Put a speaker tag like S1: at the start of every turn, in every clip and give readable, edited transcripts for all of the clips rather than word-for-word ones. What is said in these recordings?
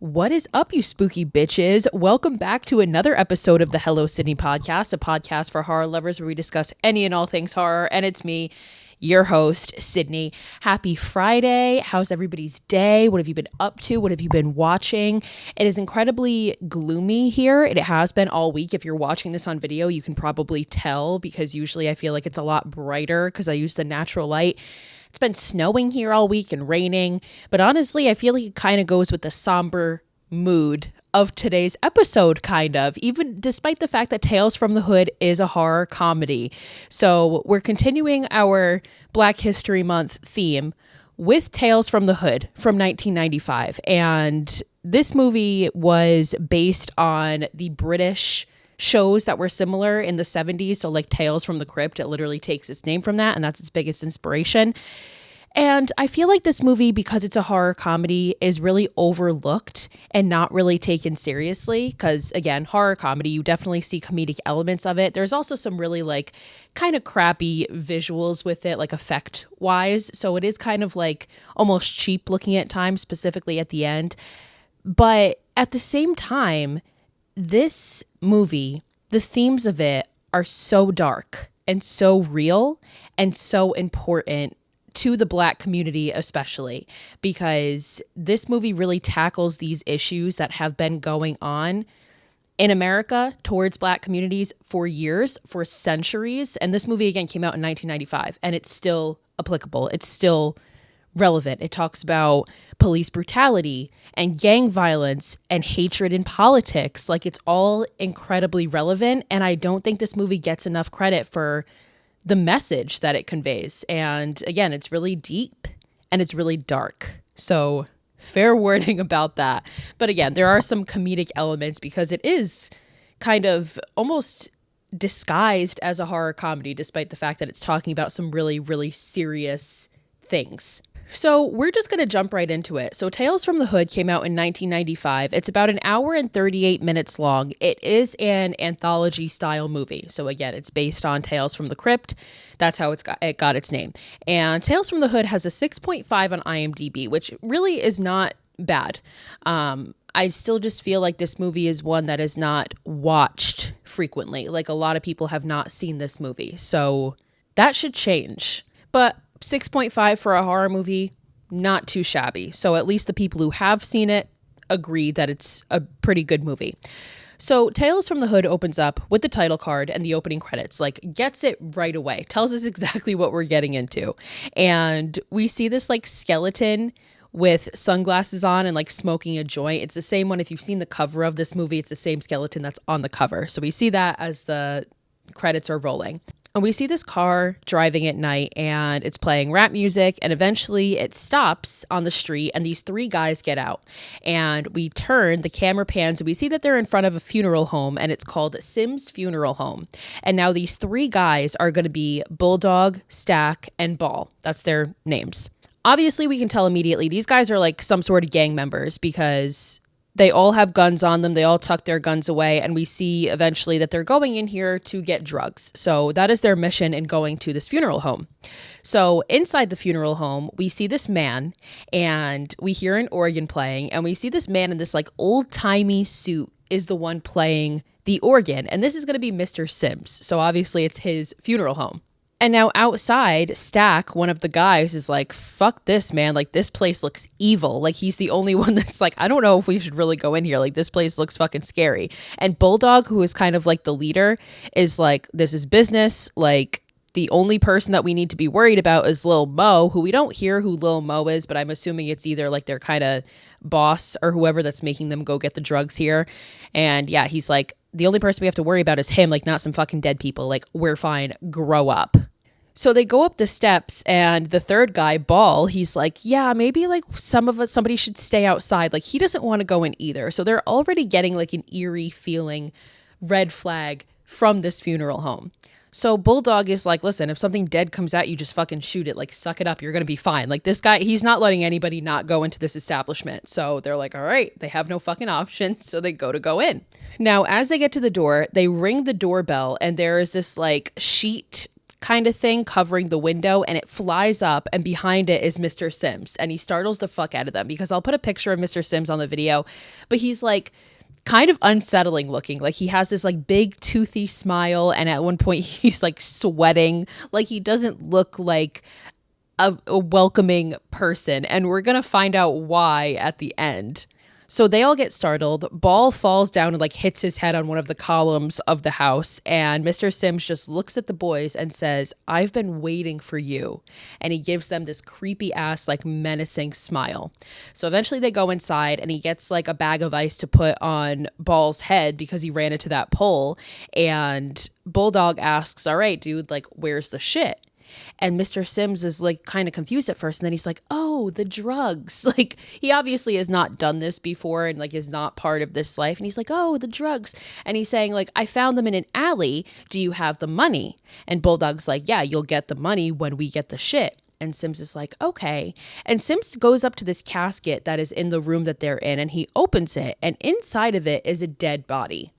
S1: What is up, you spooky bitches? Welcome back to another episode of the Hello Sidney podcast, a podcast for horror lovers where we discuss any and all things horror. And it's me, your host, Sidney. Happy Friday. How's everybody's day? What have you been up to? What have you been watching? It is incredibly gloomy here. It has been all week. If you're watching this on video, you can probably tell because usually I feel like it's a lot brighter because I use the natural light. It's been snowing here all week and raining, but honestly, I feel like it kind of goes with the somber mood of today's episode, kind of, even despite the fact that Tales from the Hood is a horror comedy. So we're continuing our Black History Month theme with Tales from the Hood from 1995. And this movie was based on the British shows that were similar in the 70s. So like Tales from the Crypt, it literally takes its name from that, and that's its biggest inspiration. And I feel like this movie, because it's a horror comedy, is really overlooked and not really taken seriously. Because again, horror comedy, you definitely see comedic elements of it. There's also some really like kind of crappy visuals with it, like effect wise. So it is kind of like almost cheap looking at times, specifically at the end. But at the same time, this movie, the themes of it are so dark and so real and so important to the Black community, especially because this movie really tackles these issues that have been going on in America towards Black communities for years, for centuries. And this movie, again, came out in 1995 and it's still applicable. It's still relevant. It talks about police brutality and gang violence and hatred in politics. Like, it's all incredibly relevant. And I don't think this movie gets enough credit for the message that it conveys. And again, it's really deep and it's really dark. So fair warning about that. But again, there are some comedic elements because it is kind of almost disguised as a horror comedy, despite the fact that it's talking about some really, really serious things. So we're just going to jump right into it. So Tales from the Hood came out in 1995. It's about an hour and 38 minutes long. It is an anthology style movie. So again, it's based on Tales from the Crypt. That's how it got its name. And Tales from the Hood has a 6.5 on IMDb, which really is not bad. I still just feel like this movie is one that is not watched frequently. Like, a lot of people have not seen this movie. So that should change. But 6.5 for a horror movie, not too shabby. So at least the people who have seen it agree that it's a pretty good movie. So Tales from the Hood opens up with the title card and the opening credits, like gets it right away, tells us exactly what we're getting into. And we see this like skeleton with sunglasses on and like smoking a joint. It's the same one. If you've seen the cover of this movie, it's the same skeleton that's on the cover. So we see that as the credits are rolling. And we see this car driving at night and it's playing rap music, and eventually it stops on the street and these three guys get out. And we turn, the camera pans, and we see that they're in front of a funeral home, and it's called Sim's Funeral Home. And now these three guys are going to be Bulldog, Stack, and Ball. That's their names. Obviously, we can tell immediately these guys are like some sort of gang members because they all have guns on them. They all tuck their guns away. And we see eventually that they're going in here to get drugs. So that is their mission in going to this funeral home. So inside the funeral home, we see this man and we hear an organ playing. And we see this man in this like old timey suit is the one playing the organ. And this is going to be Mr. Sims. So obviously it's his funeral home. And now outside, Stack, one of the guys, is like, fuck this, man. Like, this place looks evil. Like, he's the only one that's like, I don't know if we should really go in here. Like, this place looks fucking scary. And Bulldog, who is kind of like the leader, is like, this is business. Like, the only person that we need to be worried about is Lil Mo, who we don't hear who Lil Mo is, but I'm assuming it's either like their kind of boss or whoever that's making them go get the drugs here. And yeah, he's like, the only person we have to worry about is him, like not some fucking dead people. Like, we're fine. Grow up. So they go up the steps and the third guy, Ball, he's like, yeah, maybe like somebody should stay outside. Like, he doesn't want to go in either. So they're already getting like an eerie feeling, red flag from this funeral home. So Bulldog is like, listen, if something dead comes at you, just fucking shoot it. Like, suck it up. You're going to be fine. Like, this guy, he's not letting anybody not go into this establishment. So they're like, all right, they have no fucking option. So they go in. Now, as they get to the door, they ring the doorbell and there is this like sheet kind of thing covering the window, and it flies up, and behind it is Mr. Sims, and he startles the fuck out of them, because I'll put a picture of Mr. Sims on the video, but he's like kind of unsettling looking. Like he has this like big toothy smile, and at one point he's like sweating. Like he doesn't look like a welcoming person, and we're gonna find out why at the end. So they all get startled. Ball falls down and like hits his head on one of the columns of the house. And Mr. Sims just looks at the boys and says, "I've been waiting for you." And he gives them this creepy ass, like menacing smile. So eventually they go inside, and he gets like a bag of ice to put on Ball's head because he ran into that pole. And Bulldog asks, "All right, dude, like, where's the shit?" And Mr. Sims is like kind of confused at first. And then he's like, "Oh, the drugs." Like he obviously has not done this before and like is not part of this life. And he's like, "Oh, the drugs." And he's saying like, "I found them in an alley. Do you have the money?" And Bulldog's like, "Yeah, you'll get the money when we get the shit." And Sims is like, "Okay." And Sims goes up to this casket that is in the room that they're in, and he opens it. And inside of it is a dead body.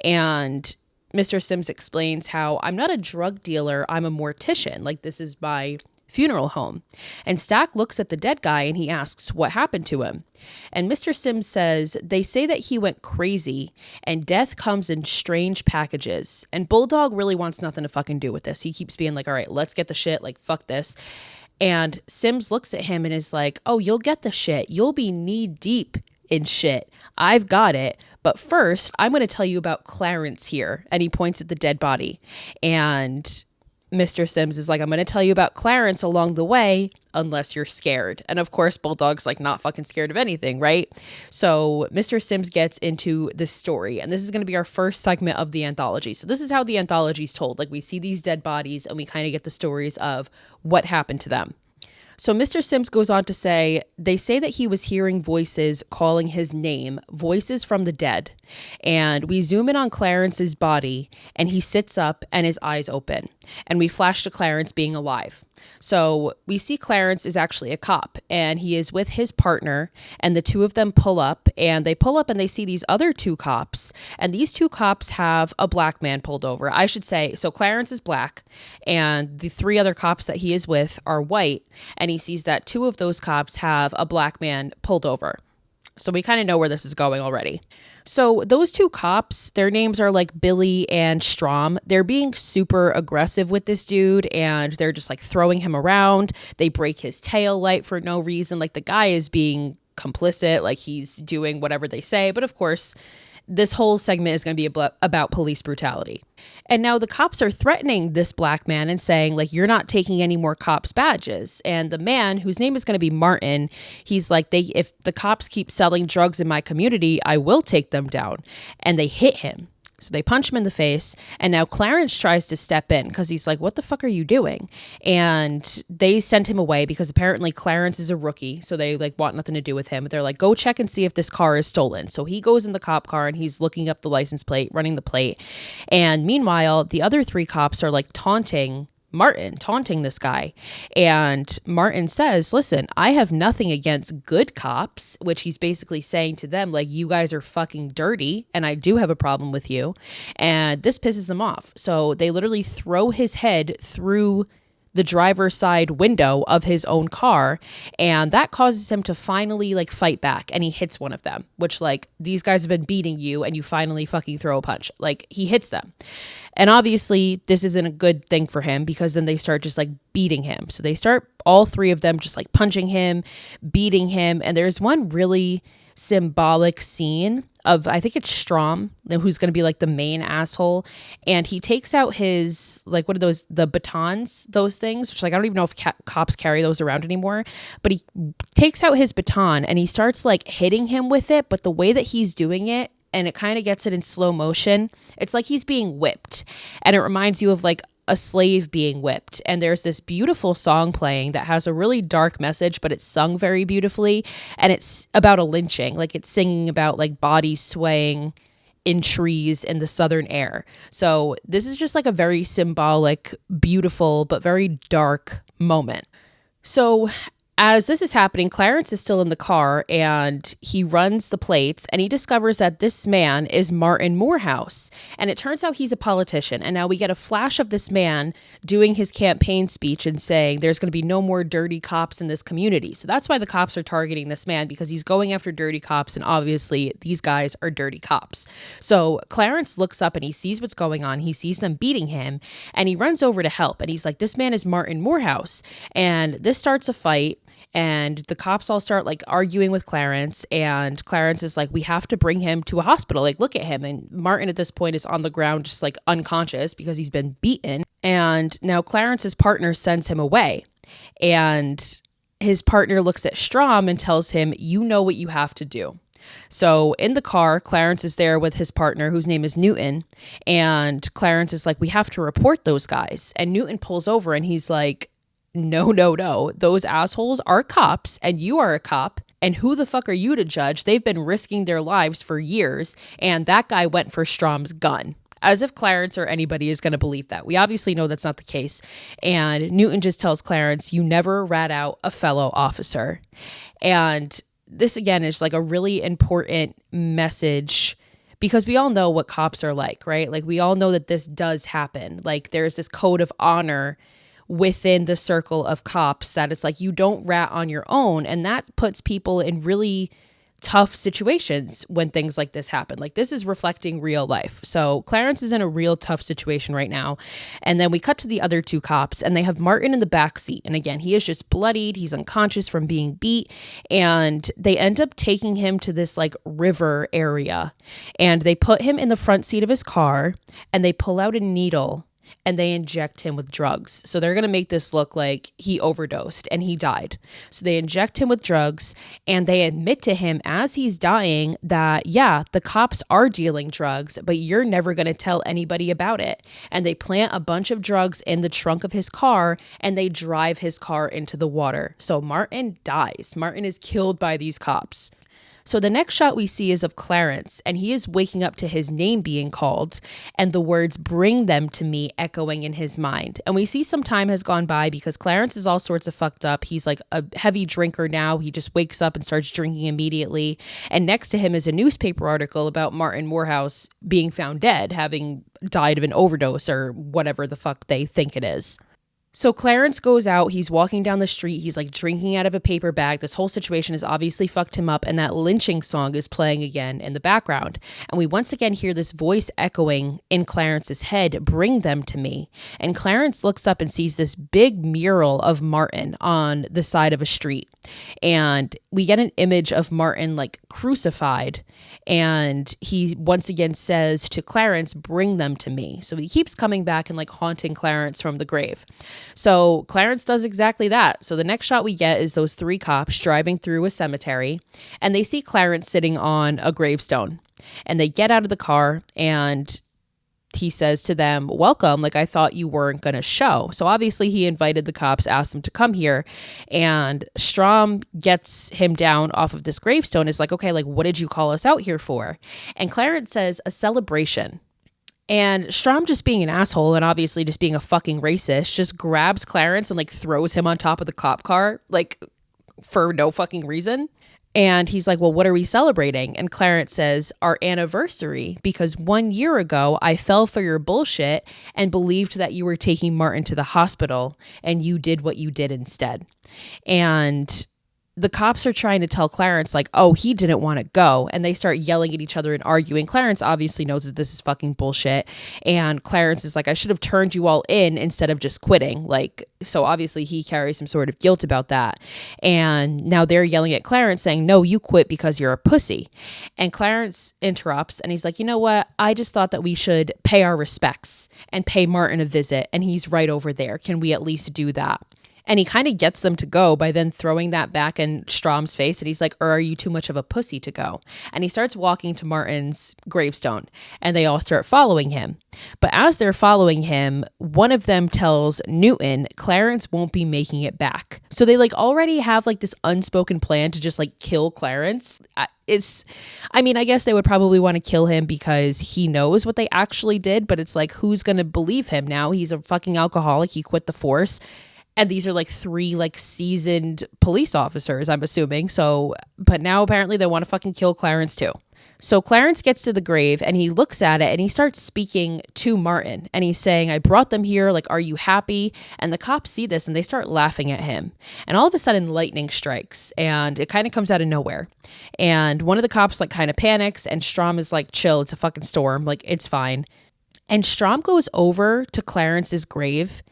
S1: And Mr. Sims explains how, "I'm not a drug dealer, I'm a mortician. Like, this is my funeral home." And Stack looks at the dead guy and he asks what happened to him. And Mr. Sims says, "They say that he went crazy and death comes in strange packages." And Bulldog really wants nothing to fucking do with this. He keeps being like, "All right, let's get the shit. Like, fuck this." And Sims looks at him and is like, "Oh, you'll get the shit. You'll be knee deep in shit. I've got it. But first, I'm going to tell you about Clarence here." And he points at the dead body. And Mr. Sims is like, "I'm going to tell you about Clarence along the way, unless you're scared." And of course, Bulldog's like not fucking scared of anything, right? So Mr. Sims gets into the story. And this is going to be our first segment of the anthology. So this is how the anthology is told. Like we see these dead bodies and we kind of get the stories of what happened to them. So Mr. Sims goes on to say, "They say that he was hearing voices calling his name, voices from the dead." And we zoom in on Clarence's body, and he sits up and his eyes open. And we flash to Clarence being alive. So we see Clarence is actually a cop, and he is with his partner, and the two of them pull up, and they see these other two cops, and these two cops have a black man pulled over. I should say, so Clarence is black, and the three other cops that he is with are white, and he sees that two of those cops have a black man pulled over. So we kind of know where this is going already. So those two cops, their names are like Billy and Strom. They're being super aggressive with this dude, and they're just like throwing him around. They break his tail light for no reason. Like the guy is being complicit, like he's doing whatever they say. But of course, this whole segment is going to be about police brutality. And now the cops are threatening this black man and saying, like, "You're not taking any more cops' badges." And the man, whose name is going to be Martin, he's like, "If the cops keep selling drugs in my community, I will take them down." And they hit him. So they punch him in the face, and now Clarence tries to step in because he's like, "What the fuck are you doing?" And they send him away because apparently Clarence is a rookie, so they like want nothing to do with him. But they're like, "Go check and see if this car is stolen." So he goes in the cop car and he's looking up the license plate, running the plate. And meanwhile, the other three cops are like taunting this guy. And Martin says, "Listen, I have nothing against good cops," which he's basically saying to them, like, "You guys are fucking dirty and I do have a problem with you." And this pisses them off. So they literally throw his head through the driver's side window of his own car, and that causes him to finally like fight back, and he hits one of them, which like, these guys have been beating you and you finally fucking throw a punch. Like he hits them. And obviously this isn't a good thing for him because then they start just like beating him. So they start, all three of them, just like punching him, beating him. And there's one really symbolic scene of, I think it's Strom, who's going to be like the main asshole. And he takes out his, like, what are those, the batons, those things, which like, I don't even know if cops carry those around anymore, but he takes out his baton and he starts like hitting him with it. But the way that he's doing it, and it kind of gets it in slow motion, it's like he's being whipped. And it reminds you of like a slave being whipped. And there's this beautiful song playing that has a really dark message, but it's sung very beautifully. And it's about a lynching. Like it's singing about like bodies swaying in trees in the southern air. So this is just like a very symbolic, beautiful, but very dark moment. So As this is happening, Clarence is still in the car and he runs the plates and he discovers that this man is Martin Morehouse. And it turns out he's a politician. And now we get a flash of this man doing his campaign speech and saying there's going to be no more dirty cops in this community. So that's why the cops are targeting this man, because he's going after dirty cops. And obviously these guys are dirty cops. So Clarence looks up and he sees what's going on. He sees them beating him and he runs over to help. And he's like, this man is Martin Morehouse. And this starts a fight. And the cops all start like arguing with Clarence, and Clarence is like, we have to bring him to a hospital. Like, look at him. And Martin at this point is on the ground, just like unconscious because he's been beaten. And now Clarence's partner sends him away. And his partner looks at Strom and tells him, you know what you have to do. So in the car, Clarence is there with his partner, whose name is Newton. And Clarence is like, we have to report those guys. And Newton pulls over and he's like, no. Those assholes are cops and you are a cop. And who the fuck are you to judge? They've been risking their lives for years. And that guy went for Strom's gun. As if Clarence or anybody is going to believe that. We obviously know that's not the case. And Newton just tells Clarence, you never rat out a fellow officer. And this, again, is like a really important message, because we all know what cops are like, right? Like, we all know that this does happen. Like, there's this code of honor within the circle of cops that it's like, you don't rat on your own. And that puts people in really tough situations when things like this happen. Like, this is reflecting real life. So Clarence is in a real tough situation right now. And then we cut to the other two cops and they have Martin in the back seat. And again, he is just bloodied. He's unconscious from being beat. And they end up taking him to this like river area. And they put him in the front seat of his car and they pull out a needle and they inject him with drugs. So they're going to make this look like he overdosed and he died. So they inject him with drugs and they admit to him as he's dying that, yeah, the cops are dealing drugs, but you're never going to tell anybody about it. And they plant a bunch of drugs in the trunk of his car and they drive his car into the water. So Martin dies. Martin is killed by these cops. So the next shot we see is of Clarence, and he is waking up to his name being called and the words "bring them to me" echoing in his mind. And we see some time has gone by because Clarence is all sorts of fucked up. He's like a heavy drinker now. He just wakes up and starts drinking immediately. And next to him is a newspaper article about Martin Morehouse being found dead, having died of an overdose or whatever the fuck they think it is. So Clarence goes out, he's walking down the street, he's like drinking out of a paper bag. This whole situation has obviously fucked him up, and that lynching song is playing again in the background. And we once again hear this voice echoing in Clarence's head, "Bring them to me." And Clarence looks up and sees this big mural of Martin on the side of a street. And we get an image of Martin like crucified. And he once again says to Clarence, "Bring them to me." So he keeps coming back and like haunting Clarence from the grave. So Clarence does exactly that. So the next shot we get is those three cops driving through a cemetery and they see Clarence sitting on a gravestone. And they get out of the car and he says to them, "Welcome, like I thought you weren't going to show." So obviously he invited the cops, asked them to come here, and Strom gets him down off of this gravestone, is like, "Okay, like what did you call us out here for?" And Clarence says, "A celebration." And Strom, just being an asshole and obviously just being a fucking racist, just grabs Clarence and like throws him on top of the cop car, like for no fucking reason. And he's like, "Well, what are we celebrating?" And Clarence says, "Our anniversary, because 1 year ago I fell for your bullshit and believed that you were taking Martin to the hospital and you did what you did instead." And the cops are trying to tell Clarence like, "Oh, he didn't want to go." And they start yelling at each other and arguing. Clarence obviously knows that this is fucking bullshit. And Clarence is like, "I should have turned you all in instead of just quitting." Like, so obviously he carries some sort of guilt about that. And now they're yelling at Clarence saying, "No, you quit because you're a pussy." And Clarence interrupts and he's like, "You know what? I just thought that we should pay our respects and pay Martin a visit. And he's right over there. Can we at least do that?" And he kind of gets them to go by then throwing that back in Strom's face. And he's like, "Or are you too much of a pussy to go?" And he starts walking to Martin's gravestone and they all start following him. But as they're following him, one of them tells Newton Clarence won't be making it back. So they like already have like this unspoken plan to just like kill Clarence. I guess they would probably want to kill him because he knows what they actually did. But it's like, who's going to believe him now? He's a fucking alcoholic. He quit the force. And these are like 3 like seasoned police officers, I'm assuming. So, but now apparently they want to fucking kill Clarence too. So Clarence gets to the grave and he looks at it and he starts speaking to Martin and he's saying, I brought them here. Like, are you happy? And the cops see this and they start laughing at him. And all of a sudden lightning strikes and it kind of comes out of nowhere. And one of the cops like kind of panics and Strom is like, chill, it's a fucking storm. Like, it's fine. And Strom goes over to Clarence's grave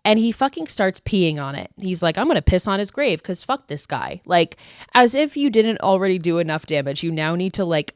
S1: and he fucking starts peeing on it. He's like, I'm going to piss on his grave because fuck this guy. Like, as if you didn't already do enough damage, you now need to like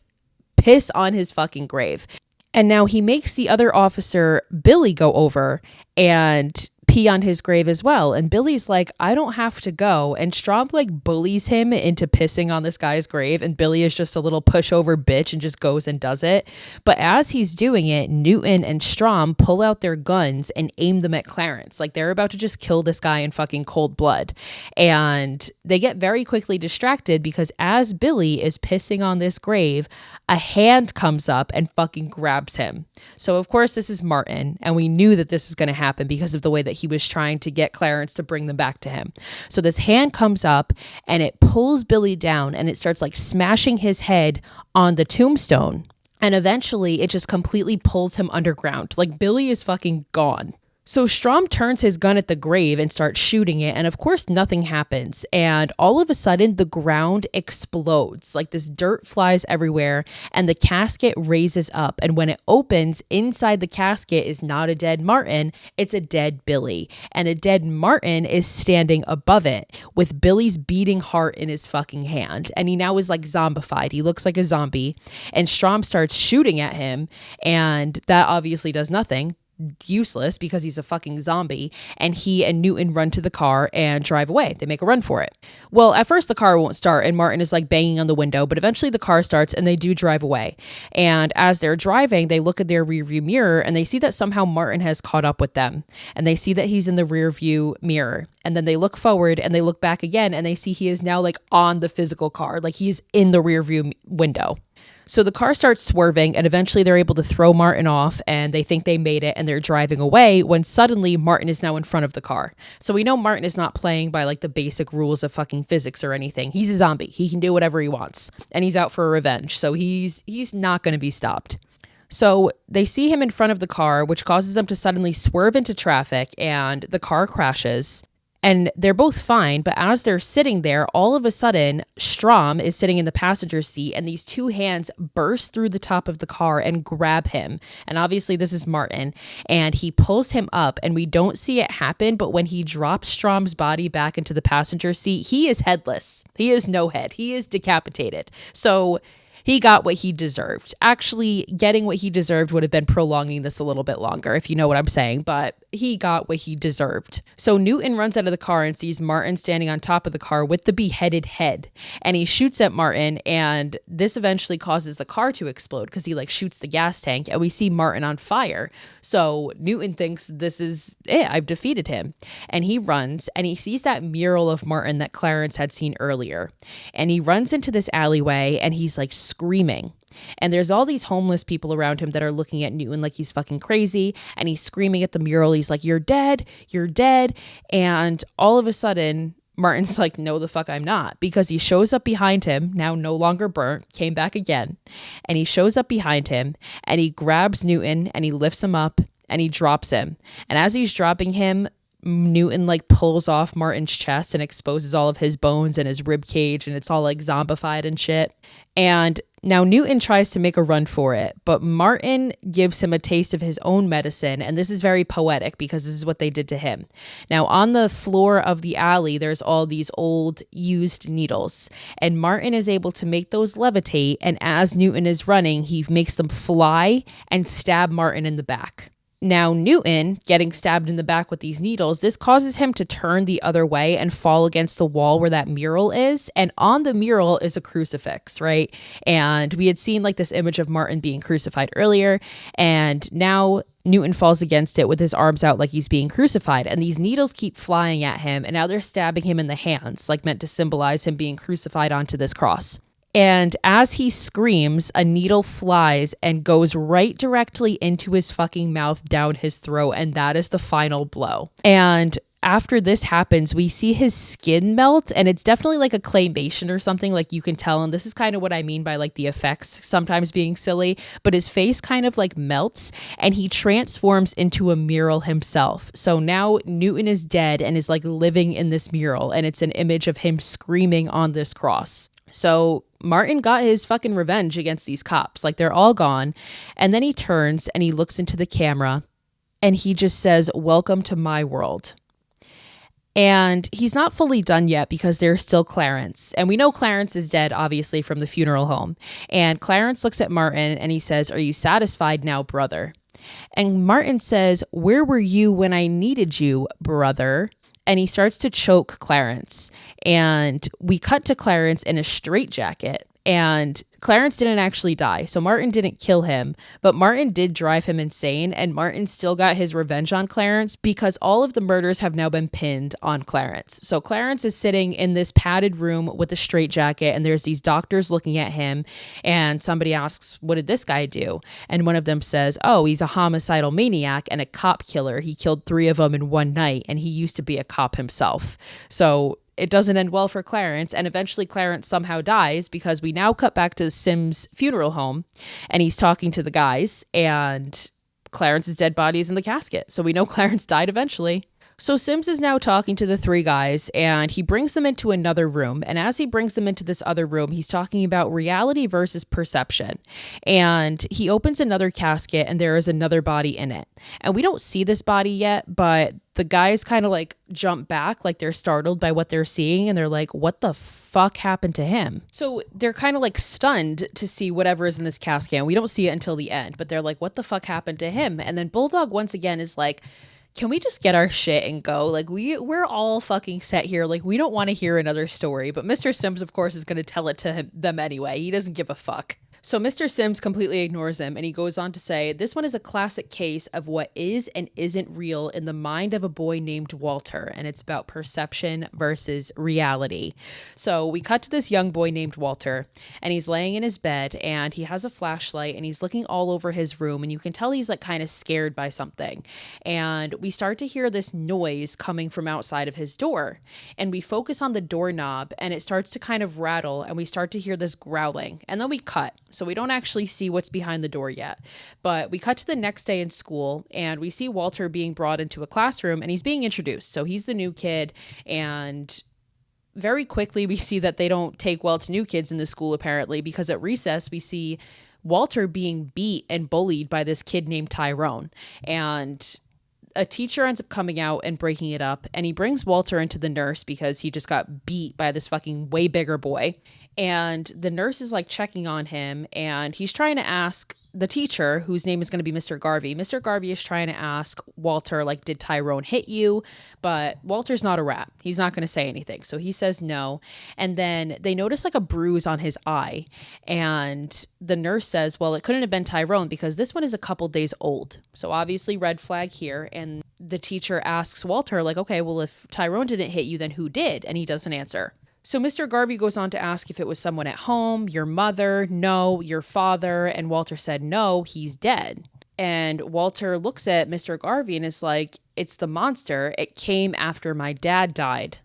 S1: piss on his fucking grave. And now he makes the other officer, Billy, go over and pee on his grave as well. And Billy's like, I don't have to go. And Strom like bullies him into pissing on this guy's grave. And Billy is just a little pushover bitch and just goes and does it. But as he's doing it, Newton and Strom pull out their guns and aim them at Clarence. Like they're about to just kill this guy in fucking cold blood. And they get very quickly distracted because as Billy is pissing on this grave, a hand comes up and fucking grabs him. So of course this is Martin. And we knew that this was going to happen because of the way that he was trying to get Clarence to bring them back to him. So this hand comes up and it pulls Billy down and it starts like smashing his head on the tombstone. And eventually it just completely pulls him underground. Like Billy is fucking gone. So Strom turns his gun at the grave and starts shooting it. And of course, nothing happens. And all of a sudden, the ground explodes. Like this dirt flies everywhere and the casket raises up. And when it opens, inside the casket is not a dead Martin. It's a dead Billy. And a dead Martin is standing above it with Billy's beating heart in his fucking hand. And he now is like zombified. He looks like a zombie. And Strom starts shooting at him. And that obviously does nothing. Useless because he's a fucking zombie, and he and Newton run to the car and drive away. They make a run for it. Well, at first the car won't start and Martin is like banging on the window, but eventually the car starts and they do drive away. And as they're driving, they look at their rearview mirror and they see that somehow Martin has caught up with them, and they see that he's in the rearview mirror. And then they look forward and they look back again and they see he is now like on the physical car, like he's in the rearview window. So the car starts swerving and eventually they're able to throw Martin off and they think they made it and they're driving away when suddenly Martin is now in front of the car. So we know Martin is not playing by like the basic rules of fucking physics or anything. He's a zombie. He can do whatever he wants and he's out for revenge. So he's not going to be stopped. So they see him in front of the car, which causes them to suddenly swerve into traffic and the car crashes. And they're both fine, but as they're sitting there, all of a sudden, Strom is sitting in the passenger seat and these 2 hands burst through the top of the car and grab him. And obviously this is Martin, and he pulls him up and we don't see it happen, but when he drops Strom's body back into the passenger seat, he is headless. He has no head. He is decapitated. So he got what he deserved. Actually, getting what he deserved would have been prolonging this a little bit longer, if you know what I'm saying, but he got what he deserved. So Newton runs out of the car and sees Martin standing on top of the car with the beheaded head, and he shoots at Martin, and this eventually causes the car to explode because he like shoots the gas tank, and we see Martin on fire. So Newton thinks this is it, I've defeated him, and he runs and he sees that mural of Martin that Clarence had seen earlier, and he runs into this alleyway and he's like screaming. And there's all these homeless people around him that are looking at Newton like he's fucking crazy, and he's screaming at the mural. He's like, you're dead, you're dead. And all of a sudden Martin's like, no, the fuck I'm not, because he shows up behind him, now no longer burnt, came back again, and he shows up behind him and he grabs Newton and he lifts him up and he drops him. And as he's dropping him, Newton like pulls off Martin's chest and exposes all of his bones and his rib cage, and it's all like zombified and shit. And now Newton tries to make a run for it, but Martin gives him a taste of his own medicine, and this is very poetic because this is what they did to him. Now on the floor of the alley, there's all these old used needles, and Martin is able to make those levitate, and as Newton is running, he makes them fly and stab Martin in the back. Now, Newton getting stabbed in the back with these needles, this causes him to turn the other way and fall against the wall where that mural is. And on the mural is a crucifix, right? And we had seen like this image of Martin being crucified earlier. And now Newton falls against it with his arms out like he's being crucified. And these needles keep flying at him. And now they're stabbing him in the hands, like meant to symbolize him being crucified onto this cross. And as he screams, a needle flies and goes right directly into his fucking mouth, down his throat. And that is the final blow. And after this happens, we see his skin melt, and it's definitely like a claymation or something, like you can tell. And this is kind of what I mean by like the effects sometimes being silly, but his face kind of like melts and he transforms into a mural himself. So now Newton is dead and is like living in this mural, and it's an image of him screaming on this cross. So Martin got his fucking revenge against these cops. Like, they're all gone. And then he turns and he looks into the camera and he just says, "Welcome to my world." And he's not fully done yet because there's still Clarence. And we know Clarence is dead, obviously, from the funeral home. And Clarence looks at Martin and he says, "Are you satisfied now, brother?" And Martin says, "Where were you when I needed you, brother?" And he starts to choke Clarence. And we cut to Clarence in a straitjacket. And Clarence didn't actually die. So Martin didn't kill him, but Martin did drive him insane. And Martin still got his revenge on Clarence because all of the murders have now been pinned on Clarence. So Clarence is sitting in this padded room with a straitjacket, and there's these doctors looking at him. And somebody asks, "What did this guy do?" And one of them says, "Oh, he's a homicidal maniac and a cop killer. He killed 3 of them in one night, and he used to be a cop himself." So it doesn't end well for Clarence, and eventually Clarence somehow dies because we now cut back to Sim's funeral home, and he's talking to the guys, and Clarence's dead body is in the casket. So we know Clarence died eventually. So Sims is now talking to the 3 guys, and he brings them into another room. And as he brings them into this other room, he's talking about reality versus perception. And he opens another casket, and there is another body in it. And we don't see this body yet, but the guys kind of like jump back, like they're startled by what they're seeing. And they're like, "What the fuck happened to him?" So they're kind of like stunned to see whatever is in this casket. And we don't see it until the end, but they're like, "What the fuck happened to him?" And then Bulldog once again is like, "Can we just get our shit and go? Like, we're all fucking set here. Like, we don't want to hear another story." But Mr. Sims, of course, is going to tell it to them anyway. He doesn't give a fuck. So Mr. Sims completely ignores him, and he goes on to say, "This one is a classic case of what is and isn't real in the mind of a boy named Walter, and it's about perception versus reality." So we cut to this young boy named Walter, and he's laying in his bed, and he has a flashlight, and he's looking all over his room, and you can tell he's like kind of scared by something. And we start to hear this noise coming from outside of his door, and we focus on the doorknob, and it starts to kind of rattle, and we start to hear this growling, and then we cut. So we don't actually see what's behind the door yet. But we cut to the next day in school, and we see Walter being brought into a classroom, and he's being introduced. So he's the new kid, and very quickly we see that they don't take well to new kids in the school, apparently, because at recess we see Walter being beat and bullied by this kid named Tyrone. And a teacher ends up coming out and breaking it up, and he brings Walter into the nurse because he just got beat by this fucking way bigger boy. And the nurse is like checking on him, and he's trying to ask the teacher, whose name is going to be Mr. Garvey. Mr. Garvey is trying to ask Walter, like, "Did Tyrone hit you?" But Walter's not a rat. He's not going to say anything. So he says no. And then they notice like a bruise on his eye. And the nurse says, "Well, it couldn't have been Tyrone because this one is a couple days old." So obviously red flag here. And the teacher asks Walter, like, "Okay, well, if Tyrone didn't hit you, then who did?" And he doesn't answer. So Mr. Garvey goes on to ask if it was someone at home, your mother, no, your father. And Walter said, "No, he's dead." And Walter looks at Mr. Garvey and is like, "It's the monster. It came after my dad died."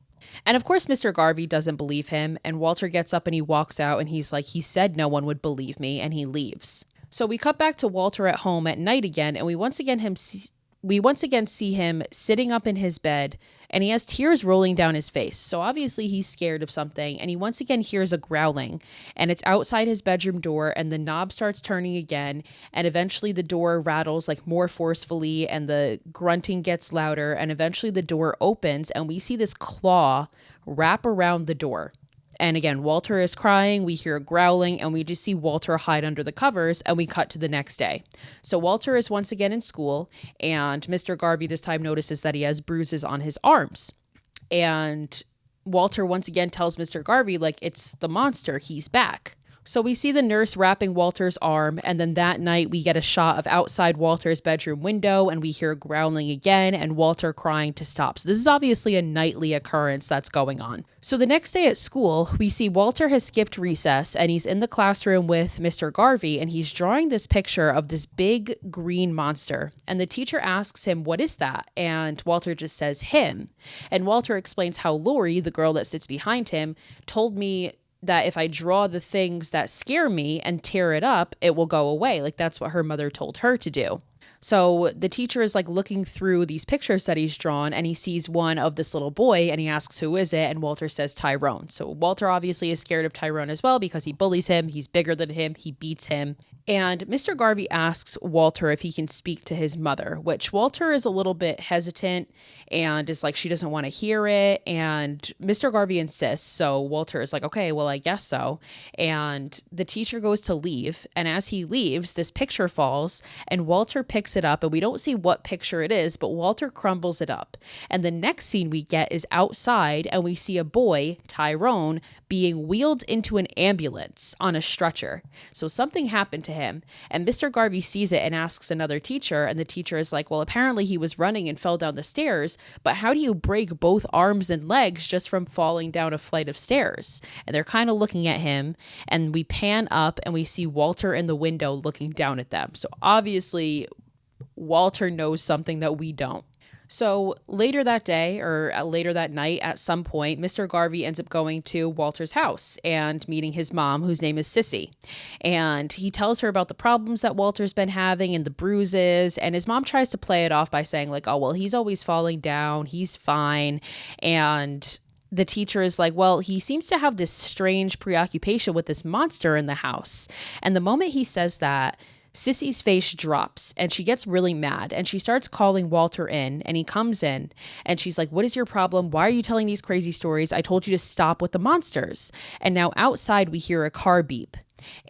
S1: And of course, Mr. Garvey doesn't believe him. And Walter gets up and he walks out, and he's like, "He said no one would believe me," and he leaves. So we cut back to Walter at home at night again, and we once again see him sitting up in his bed, and he has tears rolling down his face. So obviously he's scared of something, and he once again hears a growling, and it's outside his bedroom door, and the knob starts turning again, and eventually the door rattles like more forcefully, and the grunting gets louder, and eventually the door opens, and we see this claw wrap around the door. And again, Walter is crying, we hear growling, and we just see Walter hide under the covers, and we cut to the next day. So Walter is once again in school, and Mr. Garvey this time notices that he has bruises on his arms. And Walter once again tells Mr. Garvey, like, "It's the monster, he's back." So we see the nurse wrapping Walter's arm, and then that night we get a shot of outside Walter's bedroom window, and we hear growling again and Walter crying to stop. So this is obviously a nightly occurrence that's going on. So the next day at school, we see Walter has skipped recess, and he's in the classroom with Mr. Garvey, and he's drawing this picture of this big green monster. And the teacher asks him, "What is that?" And Walter just says, "Him." And Walter explains how Lori, the girl that sits behind him, told me that if I draw the things that scare me and tear it up, it will go away. Like that's what her mother told her to do. So the teacher is like looking through these pictures that he's drawn, and he sees one of this little boy, and he asks, "Who is it?" And Walter says, "Tyrone." So Walter obviously is scared of Tyrone as well because he bullies him. He's bigger than him. He beats him. And Mr. Garvey asks Walter if he can speak to his mother, which Walter is a little bit hesitant and is like, she doesn't want to hear it. And Mr. Garvey insists. So Walter is like, okay, well, I guess so. And the teacher goes to leave. And as he leaves, this picture falls and Walter picks it up. And we don't see what picture it is, but Walter crumbles it up. And the next scene we get is outside, and we see a boy, Tyrone, being wheeled into an ambulance on a stretcher. So something happened to him, and Mr. Garvey sees it and asks another teacher, and the teacher is like, well, apparently he was running and fell down the stairs, but how do you break both arms and legs just from falling down a flight of stairs? And they're kind of looking at him, and we pan up and we see Walter in the window looking down at them. So obviously Walter knows something that we don't. So later that day, or later that night, at some point, Mr. Garvey ends up going to Walter's house and meeting his mom, whose name is Sissy. And he tells her about the problems that Walter's been having and the bruises. And his mom tries to play it off by saying like, oh, well, he's always falling down. He's fine. And the teacher is like, well, he seems to have this strange preoccupation with this monster in the house. And the moment he says that, Sissy's face drops and she gets really mad and she starts calling Walter in, and he comes in and she's like, what is your problem? Why are you telling these crazy stories? I told you to stop with the monsters. And now outside we hear a car beep,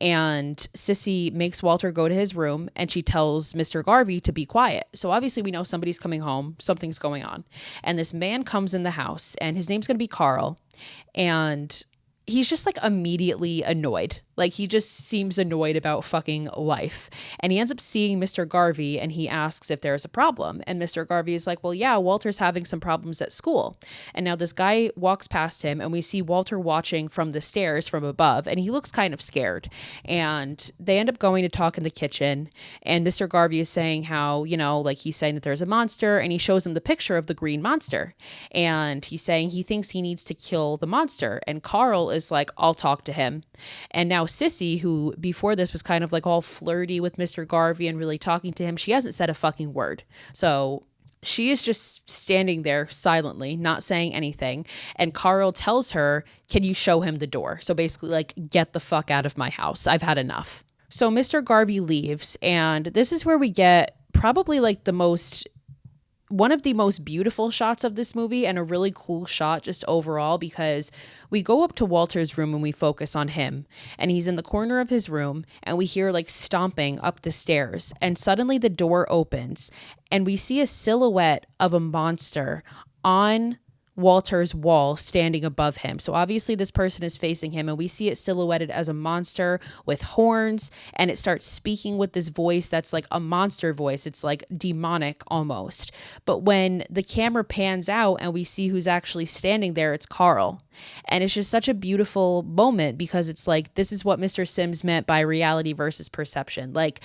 S1: and Sissy makes Walter go to his room and she tells Mr. Garvey to be quiet. So obviously we know somebody's coming home, something's going on. And this man comes in the house, and his name's going to be Carl. And he's just like immediately annoyed. Like he just seems annoyed about fucking life. And he ends up seeing Mr. Garvey and he asks if there's a problem. And Mr. Garvey is like, well, yeah, Walter's having some problems at school. And now this guy walks past him and we see Walter watching from the stairs from above, and he looks kind of scared. And they end up going to talk in the kitchen, and Mr. Garvey is saying how, you know, like he's saying that there's a monster, and he shows him the picture of the green monster. And he's saying he thinks he needs to kill the monster. And Carl is like, I'll talk to him. And now Sissy, who before this was kind of like all flirty with Mr. Garvey and really talking to him, she hasn't said a fucking word. So she is just standing there silently, not saying anything. And Carl tells her, can you show him the door? So basically like, get the fuck out of my house. I've had enough. So Mr. Garvey leaves, and this is where we get probably like one of the most beautiful shots of this movie, and a really cool shot just overall, because we go up to Walter's room and we focus on him, and he's in the corner of his room, and we hear like stomping up the stairs, and suddenly the door opens and we see a silhouette of a monster on Walter's wall standing above him. So obviously this person is facing him, and we see it silhouetted as a monster with horns, and it starts speaking with this voice that's like a monster voice. It's like demonic almost. But when the camera pans out and we see who's actually standing there, it's Carl. And it's just such a beautiful moment, because it's like, this is what Mr. Sims meant by reality versus perception. Like,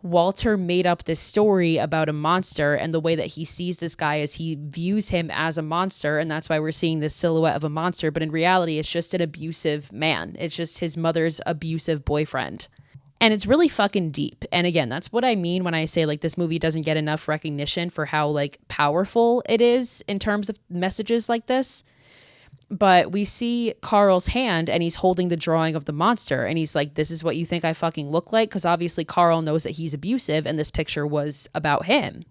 S1: Walter made up this story about a monster, and the way that he sees this guy is he views him as a monster, and that's why we're seeing this silhouette of a monster. But in reality, it's just an abusive man. It's just his mother's abusive boyfriend. And it's really fucking deep. And again, that's what I mean when I say like this movie doesn't get enough recognition for how like powerful it is in terms of messages like this. But we see Carl's hand, and he's holding the drawing of the monster, and he's like, this is what you think I fucking look like? Because obviously Carl knows that he's abusive, and this picture was about him.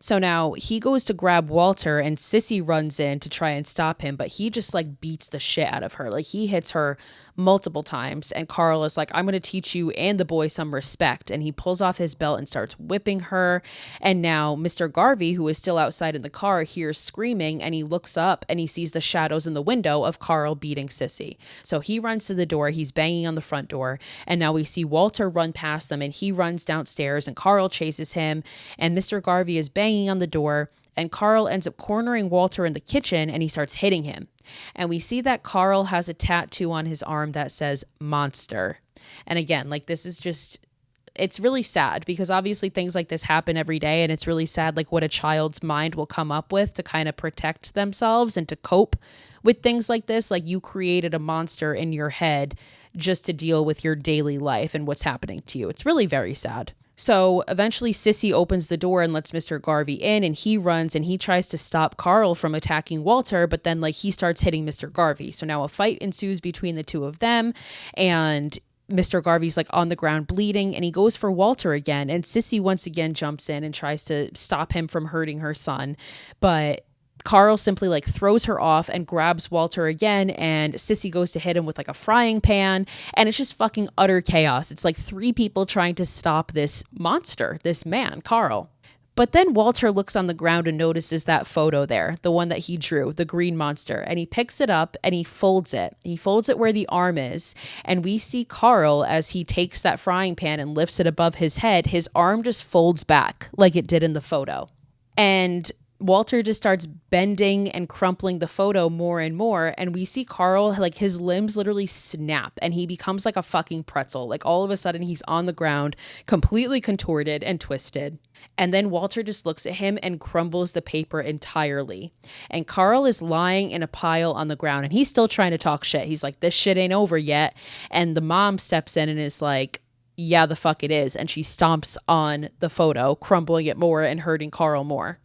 S1: So now he goes to grab Walter and Sissy runs in to try and stop him, but he just like beats the shit out of her. Like he hits her multiple times and Carl is like, I'm going to teach you and the boy some respect. And he pulls off his belt and starts whipping her. And now Mr. Garvey, who is still outside in the car, hears screaming and he looks up and he sees the shadows in the window of Carl beating Sissy. So he runs to the door. He's banging on the front door. And now we see Walter run past them and he runs downstairs and Carl chases him. And Mr. Garvey is banging on the door. And Carl ends up cornering Walter in the kitchen and he starts hitting him. And we see that Carl has a tattoo on his arm that says monster. And again, like this is just, it's really sad because obviously things like this happen every day. And it's really sad like what a child's mind will come up with to kind of protect themselves and to cope with things like this. Like you created a monster in your head just to deal with your daily life and what's happening to you. It's really very sad. So eventually Sissy opens the door and lets Mr. Garvey in and he runs and he tries to stop Carl from attacking Walter, but then like he starts hitting Mr. Garvey. So now a fight ensues between the two of them and Mr. Garvey's like on the ground bleeding and he goes for Walter again and Sissy once again jumps in and tries to stop him from hurting her son. But Carl simply like throws her off and grabs Walter again and Sissy goes to hit him with like a frying pan and it's just fucking utter chaos. It's like three people trying to stop this monster, this man, Carl. But then Walter looks on the ground and notices that photo there, the one that he drew, the green monster, and he picks it up and he folds it. He folds it where the arm is and we see Carl as he takes that frying pan and lifts it above his head, his arm just folds back like it did in the photo. And Walter just starts bending and crumpling the photo more and more. And we see Carl, like his limbs literally snap and he becomes like a fucking pretzel. Like all of a sudden he's on the ground, completely contorted and twisted. And then Walter just looks at him and crumbles the paper entirely. And Carl is lying in a pile on the ground and he's still trying to talk shit. He's like, this shit ain't over yet. And the mom steps in and is like, yeah, the fuck it is. And she stomps on the photo, crumbling it more and hurting Carl more.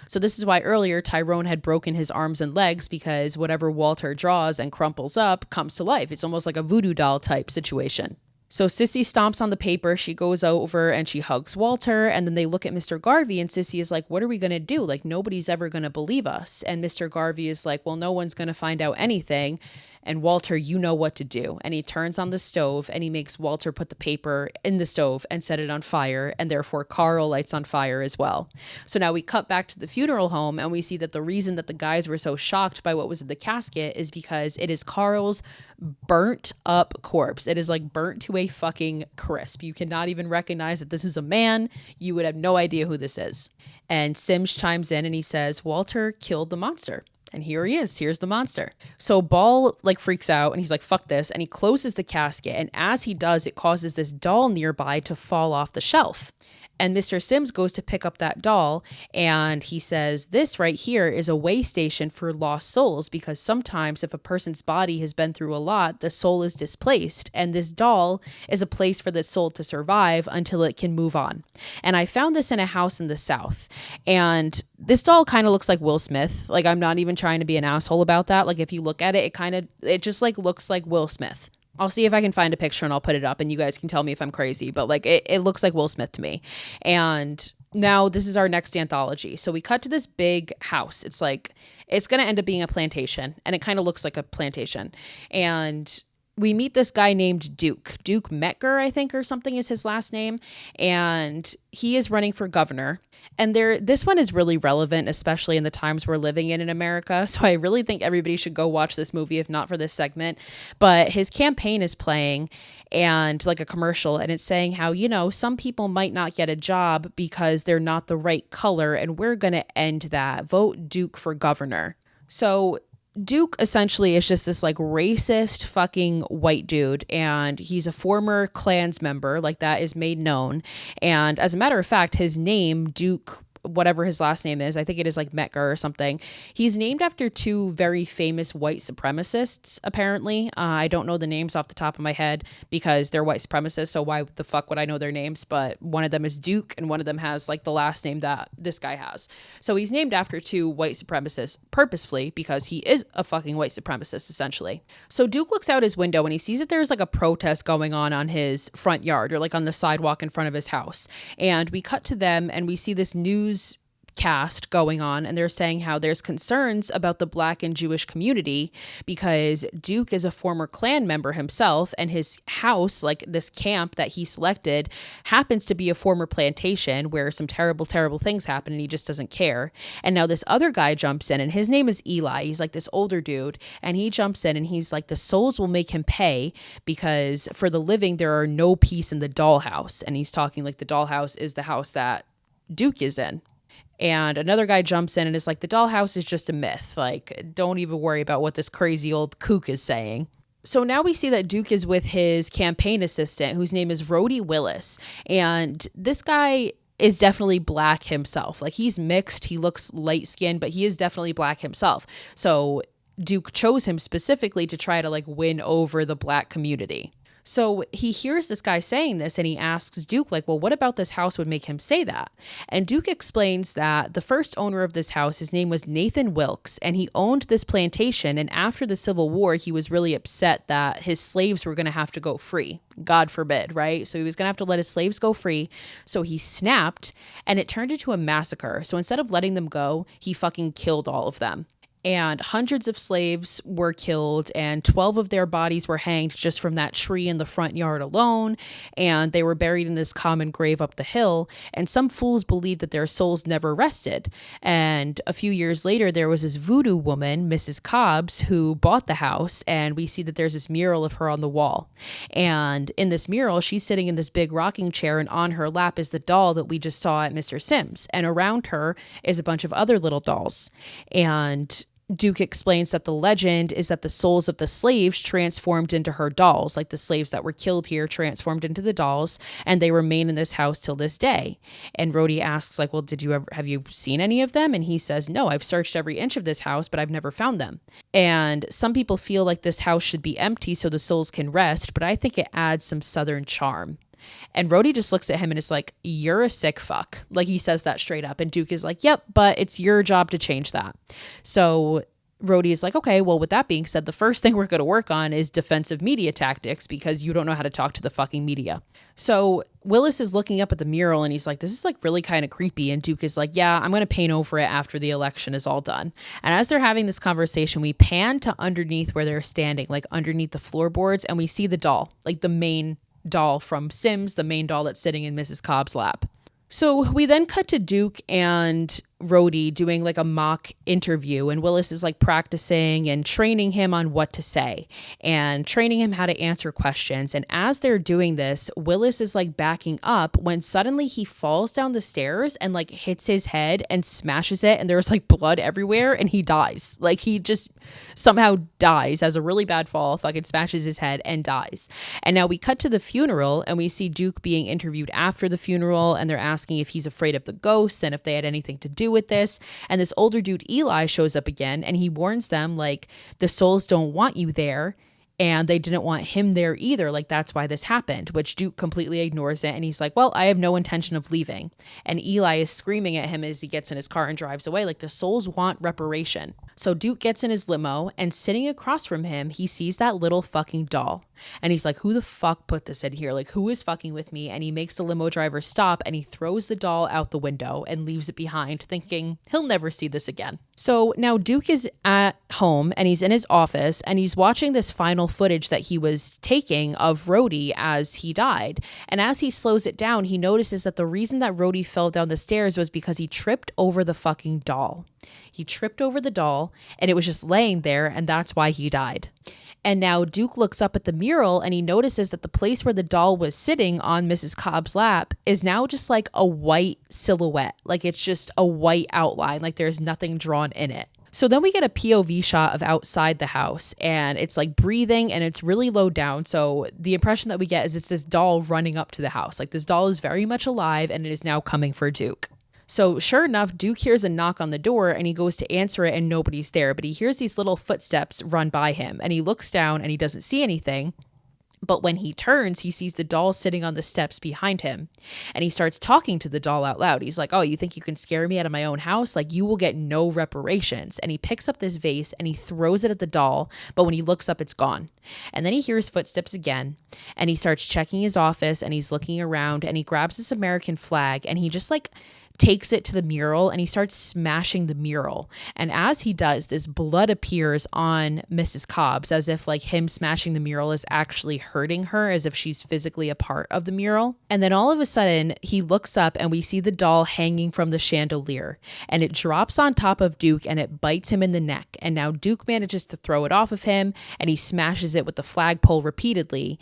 S1: So this is why earlier Tyrone had broken his arms and legs because whatever Walter draws and crumples up comes to life. It's almost like a voodoo doll type situation. So Sissy stomps on the paper. She goes over and she hugs Walter. And then they look at Mr. Garvey and Sissy is like, what are we going to do? Like, nobody's ever going to believe us. And Mr. Garvey is like, well, no one's going to find out anything. And Walter, you know what to do. And he turns on the stove and he makes Walter put the paper in the stove and set it on fire. And therefore Carl lights on fire as well. So now we cut back to the funeral home and we see that the reason that the guys were so shocked by what was in the casket is because it is Carl's burnt up corpse. It is like burnt to a fucking crisp. You cannot even recognize that this is a man. You would have no idea who this is. And Sims chimes in and he says, Walter killed the monster. And here he is. Here's the monster. So Ball like freaks out and he's like, fuck this. And he closes the casket. And as he does, it causes this doll nearby to fall off the shelf. And Mr. Sims goes to pick up that doll and he says, this right here is a way station for lost souls because sometimes if a person's body has been through a lot, the soul is displaced. And this doll is a place for the soul to survive until it can move on. And I found this in a house in the South. And this doll kind of looks like Will Smith. Like, I'm not even trying to be an asshole about that. Like, if you look at it, it just like looks like Will Smith. I'll see if I can find a picture and I'll put it up and you guys can tell me if I'm crazy, but like it looks like Will Smith to me. And now this is our next anthology. So we cut to this big house. It's like, it's going to end up being a plantation and it kind of looks like a plantation. And we meet this guy named Duke Metger, I think, or something is his last name. And he is running for governor. And this one is really relevant, especially in the times we're living in America. So I really think everybody should go watch this movie, if not for this segment. But his campaign is playing and like a commercial. And it's saying how, you know, some people might not get a job because they're not the right color. And we're going to end that. Vote Duke for governor. So Duke essentially is just this like racist fucking white dude, and he's a former Klans member, like that is made known. And as a matter of fact, his name, Duke, whatever his last name is, I think it is like Metger or something. He's named after two very famous white supremacists, apparently. I don't know the names off the top of my head because they're white supremacists, so why the fuck would I know their names? But one of them is Duke and one of them has like the last name that this guy has. So he's named after two white supremacists purposefully because he is a fucking white supremacist, essentially. So Duke looks out his window and he sees that there's like a protest going on his front yard or like on the sidewalk in front of his house. And we cut to them and we see this news cast going on, and they're saying how there's concerns about the Black and Jewish community because Duke is a former Klan member himself, and his house, like this camp that he selected, happens to be a former plantation where some terrible, terrible things happen, and he just doesn't care. And now this other guy jumps in, and his name is Eli. He's like this older dude, and he jumps in and he's like, the souls will make him pay because for the living there are no peace in the dollhouse. And he's talking like the dollhouse is the house that Duke is in. And another guy jumps in and is like, the dollhouse is just a myth. Like, don't even worry about what this crazy old kook is saying. So now we see that Duke is with his campaign assistant, whose name is Rhodey Willis. And this guy is definitely Black himself. Like, he's mixed. He looks light skinned, but he is definitely Black himself. So Duke chose him specifically to try to like win over the Black community. So he hears this guy saying this and he asks Duke, like, well, what about this house would make him say that? And Duke explains that the first owner of this house, his name was Nathan Wilkes, and he owned this plantation. And after the Civil War, he was really upset that his slaves were going to have to go free. God forbid, right? So he was going to have to let his slaves go free. So he snapped and it turned into a massacre. So instead of letting them go, he fucking killed all of them. And hundreds of slaves were killed, and 12 of their bodies were hanged just from that tree in the front yard alone. And they were buried in this common grave up the hill. And some fools believed that their souls never rested. And a few years later, there was this voodoo woman, Mrs. Cobbs, who bought the house. And we see that there's this mural of her on the wall. And in this mural, she's sitting in this big rocking chair, and on her lap is the doll that we just saw at Mr. Sims. And around her is a bunch of other little dolls. And Duke explains that the legend is that the souls of the slaves transformed into her dolls, like the slaves that were killed here transformed into the dolls, and they remain in this house till this day. And Rhodey asks, like, well, have you seen any of them? And he says, no, I've searched every inch of this house, but I've never found them. And some people feel like this house should be empty so the souls can rest, but I think it adds some Southern charm. And Rhodey just looks at him and is like, you're a sick fuck. Like, he says that straight up. And Duke is like, yep, but it's your job to change that. So Rhodey is like, okay, well, with that being said, the first thing we're going to work on is defensive media tactics because you don't know how to talk to the fucking media. So Willis is looking up at the mural and he's like, this is like really kind of creepy. And Duke is like, yeah, I'm going to paint over it after the election is all done. And as they're having this conversation, we pan to underneath where they're standing, like underneath the floorboards, and we see the doll, like the main doll from Sims, the main doll that's sitting in Mrs. Cobb's lap. So we then cut to Duke and Rhodey doing like a mock interview, and Willis is like practicing and training him on what to say and training him how to answer questions. And as they're doing this, Willis is like backing up when suddenly he falls down the stairs and like hits his head and smashes it, and there's like blood everywhere, and he dies. Like, he just somehow dies, has a really bad fall, fucking smashes his head and dies. And now we cut to the funeral and we see Duke being interviewed after the funeral, and they're asking if he's afraid of the ghosts and if they had anything to do with this. And this older dude Eli shows up again, and he warns them, like, the souls don't want you there, and they didn't want him there either. Like, that's why this happened, which Duke completely ignores it. And he's like, well, I have no intention of leaving. And Eli is screaming at him as he gets in his car and drives away, like, the souls want reparation. So Duke gets in his limo, and sitting across from him, he sees that little fucking doll. And he's like, who the fuck put this in here? Like, who is fucking with me? And he makes the limo driver stop, and he throws the doll out the window and leaves it behind, thinking he'll never see this again. So now Duke is at home, and he's in his office, and he's watching this final footage that he was taking of Rhodey as he died. And as he slows it down, he notices that the reason that Rhodey fell down the stairs was because he tripped over the fucking doll. He tripped over the doll, and it was just laying there, and that's why he died. And now Duke looks up at the mural, and he notices that the place where the doll was sitting on Mrs. Cobb's lap is now just like a white silhouette. Like, it's just a white outline, like there's nothing drawn in it. So then we get a POV shot of outside the house, and it's like breathing, and it's really low down. So the impression that we get is it's this doll running up to the house. Like, this doll is very much alive, and it is now coming for Duke. So sure enough, Duke hears a knock on the door, and he goes to answer it, and nobody's there. But he hears these little footsteps run by him, and he looks down and he doesn't see anything. But when he turns, he sees the doll sitting on the steps behind him, and he starts talking to the doll out loud. He's like, oh, you think you can scare me out of my own house? Like, you will get no reparations. And he picks up this vase and he throws it at the doll, but when he looks up, it's gone. And then he hears footsteps again, and he starts checking his office, and he's looking around, and he grabs this American flag, and he just like takes it to the mural and he starts smashing the mural. And as he does, this blood appears on Mrs. Cobbs, as if like him smashing the mural is actually hurting her, as if she's physically a part of the mural. And then all of a sudden he looks up and we see the doll hanging from the chandelier, and it drops on top of Duke and it bites him in the neck. And now Duke manages to throw it off of him and he smashes it with the flagpole repeatedly.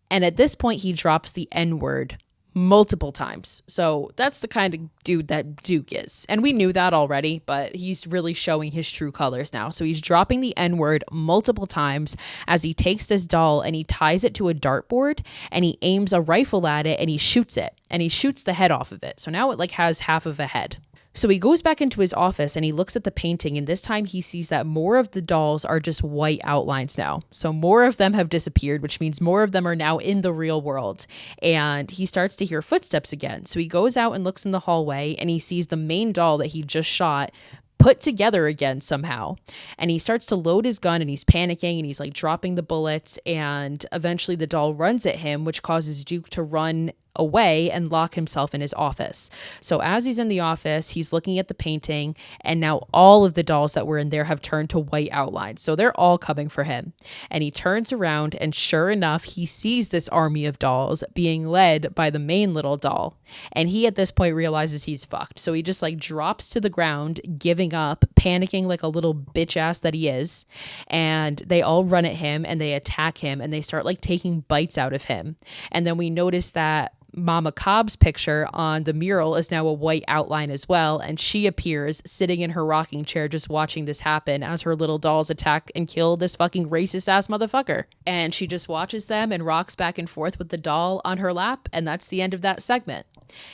S1: And at this point he drops the N-word multiple times. So that's the kind of dude that Duke is. And we knew that already, but he's really showing his true colors now. So he's dropping the N-word multiple times as he takes this doll and he ties it to a dartboard and he aims a rifle at it and he shoots it, and he shoots the head off of it. So now it like has half of a head. So he goes back into his office and he looks at the painting, and this time he sees that more of the dolls are just white outlines now. So more of them have disappeared, which means more of them are now in the real world. And he starts to hear footsteps again. So he goes out and looks in the hallway and he sees the main doll that he just shot put together again somehow. And he starts to load his gun and he's panicking and he's like dropping the bullets, and eventually the doll runs at him, which causes Duke to run away and lock himself in his office. So as he's in the office, he's looking at the painting, and now all of the dolls that were in there have turned to white outlines. So they're all coming for him. And he turns around and sure enough, he sees this army of dolls being led by the main little doll. And he at this point realizes he's fucked. So he just like drops to the ground, giving up, panicking like a little bitch ass that he is. And they all run at him and they attack him and they start like taking bites out of him. And then we notice that Mama Cobb's picture on the mural is now a white outline as well, and she appears sitting in her rocking chair just watching this happen as her little dolls attack and kill this fucking racist ass motherfucker. And she just watches them and rocks back and forth with the doll on her lap, and that's the end of that segment.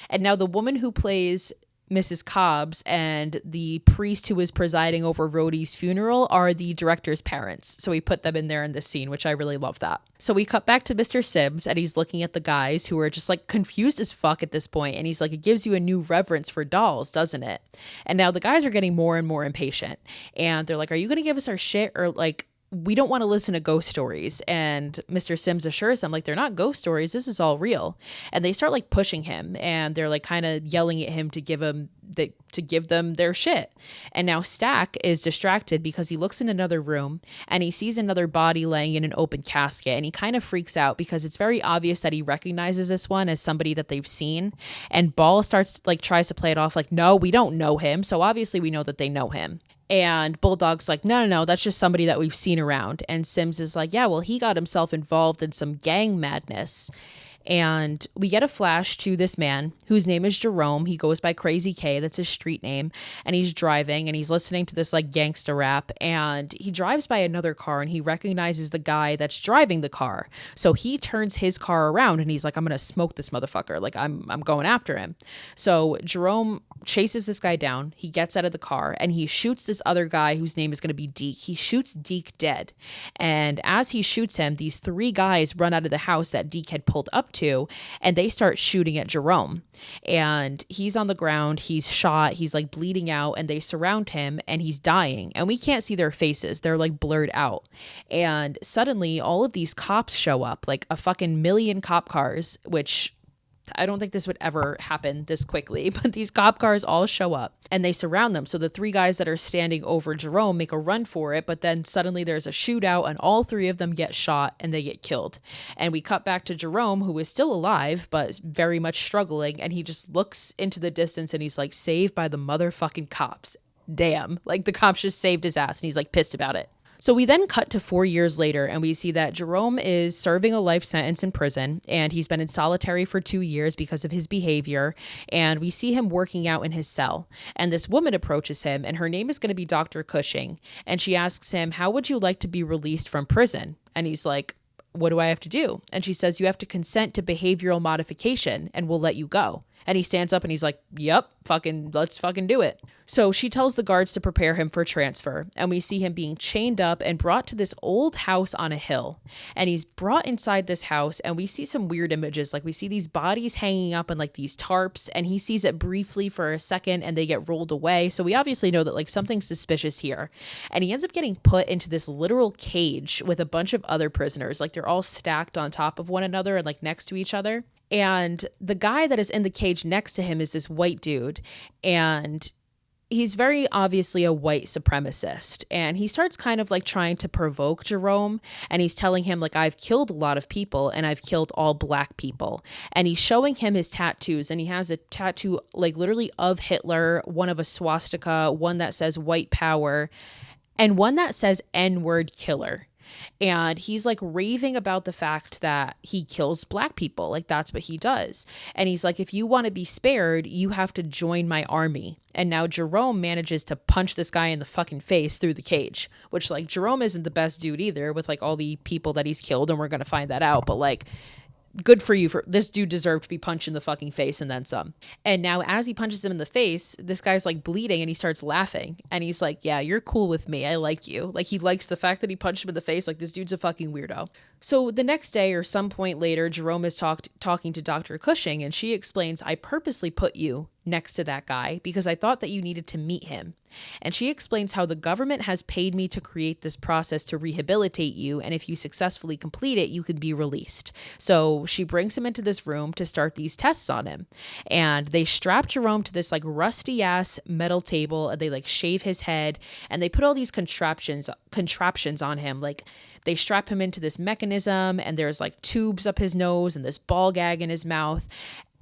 S1: And now the woman who plays Mrs. Cobbs and the priest who is presiding over Rhodey's funeral are the director's parents. So we put them in there in this scene, which I really love that. So we cut back to Mr. Sims and he's looking at the guys who are just like confused as fuck at this point. And he's like, it gives you a new reverence for dolls, doesn't it? And now the guys are getting more and more impatient. And they're like, are you going to give us our shit, or like, we don't want to listen to ghost stories? And Mr. Sims assures them like, they're not ghost stories, this is all real. And they start like pushing him and they're like kind of yelling at him to give them their shit. And now Stack is distracted because he looks in another room and he sees another body laying in an open casket, and he kind of freaks out because it's very obvious that he recognizes this one as somebody that they've seen. And Ball tries to play it off like, no, we don't know him. So obviously we know that they know him. And Bulldog's like, no, that's just somebody that we've seen around. And Sims is like, yeah, well, he got himself involved in some gang madness. And we get a flash to this man whose name is Jerome. He goes by Crazy K. That's his street name. And he's driving and he's listening to this like gangsta rap. And he drives by another car and he recognizes the guy that's driving the car. So he turns his car around and he's like, I'm going to smoke this motherfucker. Like I'm going after him. So Jerome chases this guy down. He gets out of the car and he shoots this other guy whose name is going to be Deke. He shoots Deke dead. And as he shoots him, these three guys run out of the house that Deke had pulled up to, and they start shooting at Jerome. And he's on the ground, he's shot, he's like bleeding out, and they surround him and he's dying. And we can't see their faces, they're like blurred out. And suddenly all of these cops show up, like a fucking million cop cars, which I don't think this would ever happen this quickly, but these cop cars all show up and they surround them. So the three guys that are standing over Jerome make a run for it, but then suddenly there's a shootout and all three of them get shot and they get killed. And we cut back to Jerome, who is still alive, but very much struggling. And he just looks into the distance and he's like, saved by the motherfucking cops. Damn. Like the cops just saved his ass and he's like pissed about it. So we then cut to 4 years later and we see that Jerome is serving a life sentence in prison and he's been in solitary for 2 years because of his behavior. And we see him working out in his cell. And this woman approaches him and her name is going to be Dr. Cushing. And she asks him, how would you like to be released from prison? And he's like, what do I have to do? And she says, you have to consent to behavioral modification and we'll let you go. And he stands up and he's like, yep, let's fucking do it. So she tells the guards to prepare him for transfer. And we see him being chained up and brought to this old house on a hill. And he's brought inside this house and we see some weird images. Like we see these bodies hanging up in like these tarps, and he sees it briefly for a second and they get rolled away. So we obviously know that like something's suspicious here. And he ends up getting put into this literal cage with a bunch of other prisoners. Like they're all stacked on top of one another and like next to each other. And the guy that is in the cage next to him is this white dude. And he's very obviously a white supremacist, and he starts kind of like trying to provoke Jerome, and he's telling him like, I've killed a lot of people and I've killed all black people. And he's showing him his tattoos, and he has a tattoo like literally of Hitler, one of a swastika, one that says white power, and one that says N-word killer. And he's like raving about the fact that he kills black people. Like, that's what he does. And he's like, if you want to be spared, you have to join my army. And now Jerome manages to punch this guy in the fucking face through the cage, which like Jerome isn't the best dude either with like all the people that he's killed. And we're going to find that out. But like, good for you. For this dude deserved to be punched in the fucking face and then some. And now as he punches him in the face, this guy's like bleeding and he starts laughing. And he's like, yeah, you're cool with me. I like you. Like, he likes the fact that he punched him in the face. Like, this dude's a fucking weirdo. So the next day or some point later, Jerome is talking to Dr. Cushing, and she explains, I purposely put you next to that guy because I thought that you needed to meet him. And she explains how the government has paid me to create this process to rehabilitate you, and if you successfully complete it, you could be released. So she brings him into this room to start these tests on him. And they strap Jerome to this like rusty ass metal table, and they like shave his head, and they put all these contraptions on him. Like, they strap him into this mechanism, and there's like tubes up his nose and this ball gag in his mouth.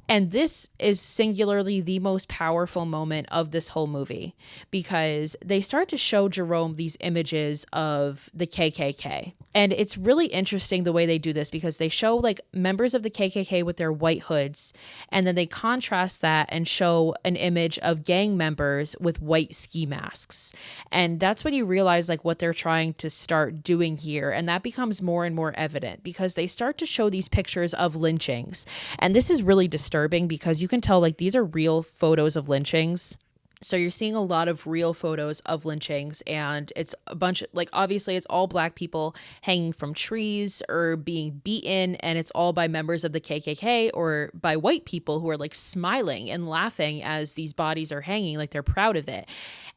S1: And this is singularly the most powerful moment of this whole movie, because they start to show Jerome these images of the KKK. And it's really interesting the way they do this, because they show like members of the KKK with their white hoods, and then they contrast that and show an image of gang members with white ski masks. And that's when you realize like what they're trying to start doing here. And that becomes more and more evident because they start to show these pictures of lynchings. And this is really disturbing because you can tell like these are real photos of lynchings. So you're seeing a lot of real photos of lynchings, and it's a bunch of, like, obviously it's all black people hanging from trees or being beaten, and it's all by members of the KKK or by white people who are like smiling and laughing as these bodies are hanging, like they're proud of it.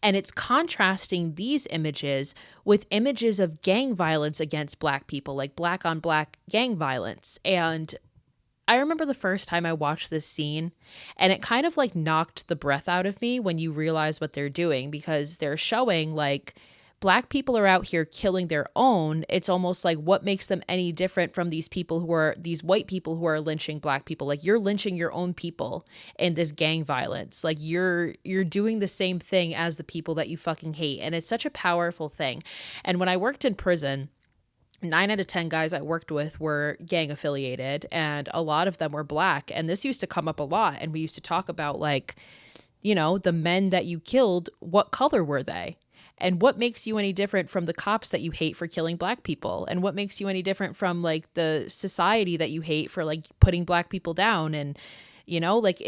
S1: And it's contrasting these images with images of gang violence against black people, like black on black gang violence. And I remember the first time I watched this scene, and it kind of like knocked the breath out of me when you realize what they're doing, because they're showing like black people are out here killing their own. It's almost like, what makes them any different from these people who are these white people who are lynching black people? Like, you're lynching your own people in this gang violence. Like, you're doing the same thing as the people that you fucking hate. And it's such a powerful thing. And when I worked in prison, 9 out of 10 guys I worked with were gang affiliated, and a lot of them were black. And this used to come up a lot. And we used to talk about like, you know, the men that you killed, what color were they? And what makes you any different from the cops that you hate for killing black people? And what makes you any different from like the society that you hate for like putting black people down? And, you know, like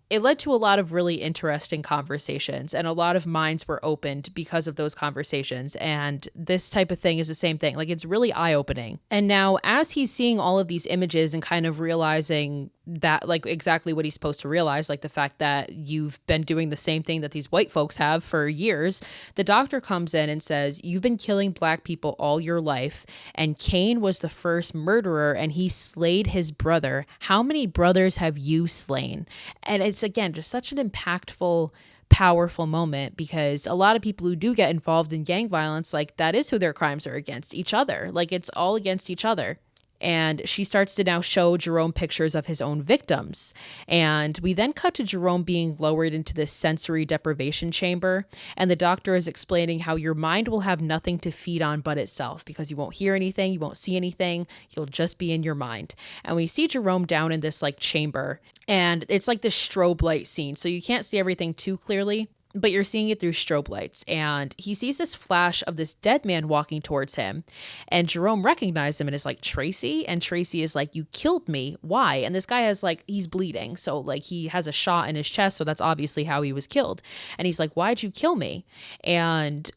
S1: it led to a lot of really interesting conversations, and a lot of minds were opened because of those conversations. And this type of thing is the same thing. Like, it's really eye-opening. And now as he's seeing all of these images and kind of realizing that, like, exactly what he's supposed to realize, like the fact that you've been doing the same thing that these white folks have for years, the doctor comes in and says, you've been killing black people all your life, and Cain was the first murderer, and he slayed his brother. How many brothers have you slain? And it's, again, just such an impactful, powerful moment, because a lot of people who do get involved in gang violence, like, that is who their crimes are against, each other. Like, it's all against each other. And she starts to now show Jerome pictures of his own victims. And we then cut to Jerome being lowered into this sensory deprivation chamber. And the doctor is explaining how your mind will have nothing to feed on but itself, because you won't hear anything, you won't see anything, you'll just be in your mind. And we see Jerome down in this like chamber, and it's like this strobe light scene. So you can't see everything too clearly, but you're seeing it through strobe lights. And he sees this flash of this dead man walking towards him. And Jerome recognized him and is like, Tracy? And Tracy is like, you killed me. Why? And this guy has like, he's bleeding. So like he has a shot in his chest. So that's obviously how he was killed. And he's like, why'd you kill me? And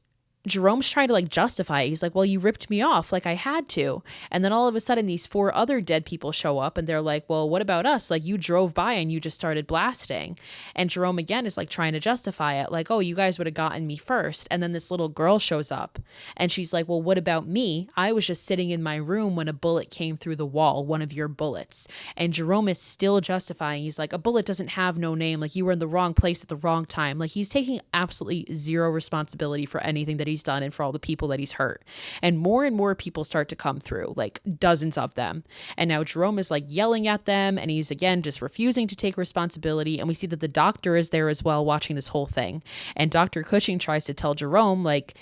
S1: Jerome's trying to like justify it. He's like, well, you ripped me off. Like I had to. And then all of a sudden these 4 other dead people show up and they're like, well, what about us? Like you drove by and you just started blasting. And Jerome again is like trying to justify it. Like, oh, you guys would have gotten me first. And then this little girl shows up and she's like, well, what about me? I was just sitting in my room when a bullet came through the wall, one of your bullets. And Jerome is still justifying. He's like, a bullet doesn't have no name. Like you were in the wrong place at the wrong time. Like he's taking absolutely zero responsibility for anything that he's done and for all the people that he's hurt. And more people start to come through, like dozens of them. And now Jerome is like yelling at them and he's again just refusing to take responsibility. And we see that the doctor is there as well watching this whole thing. And Dr. Cushing tries to tell Jerome, like,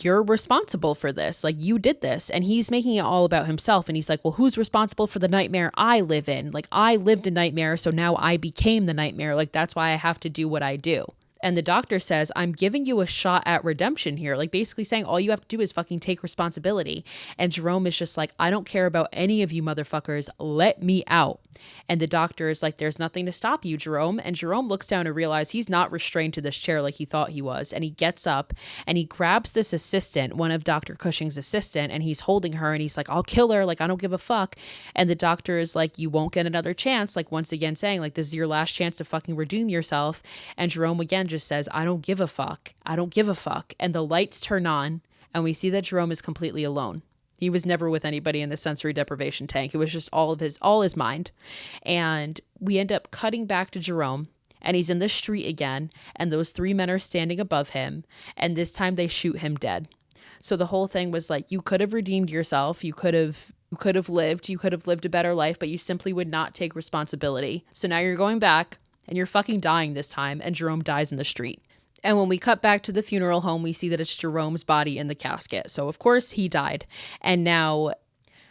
S1: you're responsible for this. Like you did this. And he's making it all about himself. And he's like, well, who's responsible for the nightmare I live in? Like I lived a nightmare. So now I became the nightmare. Like that's why I have to do what I do. And the doctor says, I'm giving you a shot at redemption here. Like basically saying all you have to do is fucking take responsibility. And Jerome is just like, I don't care about any of you motherfuckers. Let me out. And the doctor is like, there's nothing to stop you, Jerome. And Jerome looks down and realizes he's not restrained to this chair like he thought he was. And he gets up and he grabs this assistant, one of Dr. Cushing's assistant, and he's holding her and he's like, I'll kill her. Like, I don't give a fuck. And the doctor is like, you won't get another chance. Like once again saying like, this is your last chance to fucking redeem yourself. And Jerome again just says, I don't give a fuck. I don't give a fuck. And the lights turn on and we see that Jerome is completely alone. He was never with anybody in the sensory deprivation tank. It was just all his mind. And we end up cutting back to Jerome and he's in the street again. And those 3 men are standing above him. And this time they shoot him dead. So the whole thing was like, you could have redeemed yourself. You could have lived a better life, but you simply would not take responsibility. So now you're going back and you're fucking dying this time. And Jerome dies in the street. And when we cut back to the funeral home, we see that it's Jerome's body in the casket. So of course he died. And now,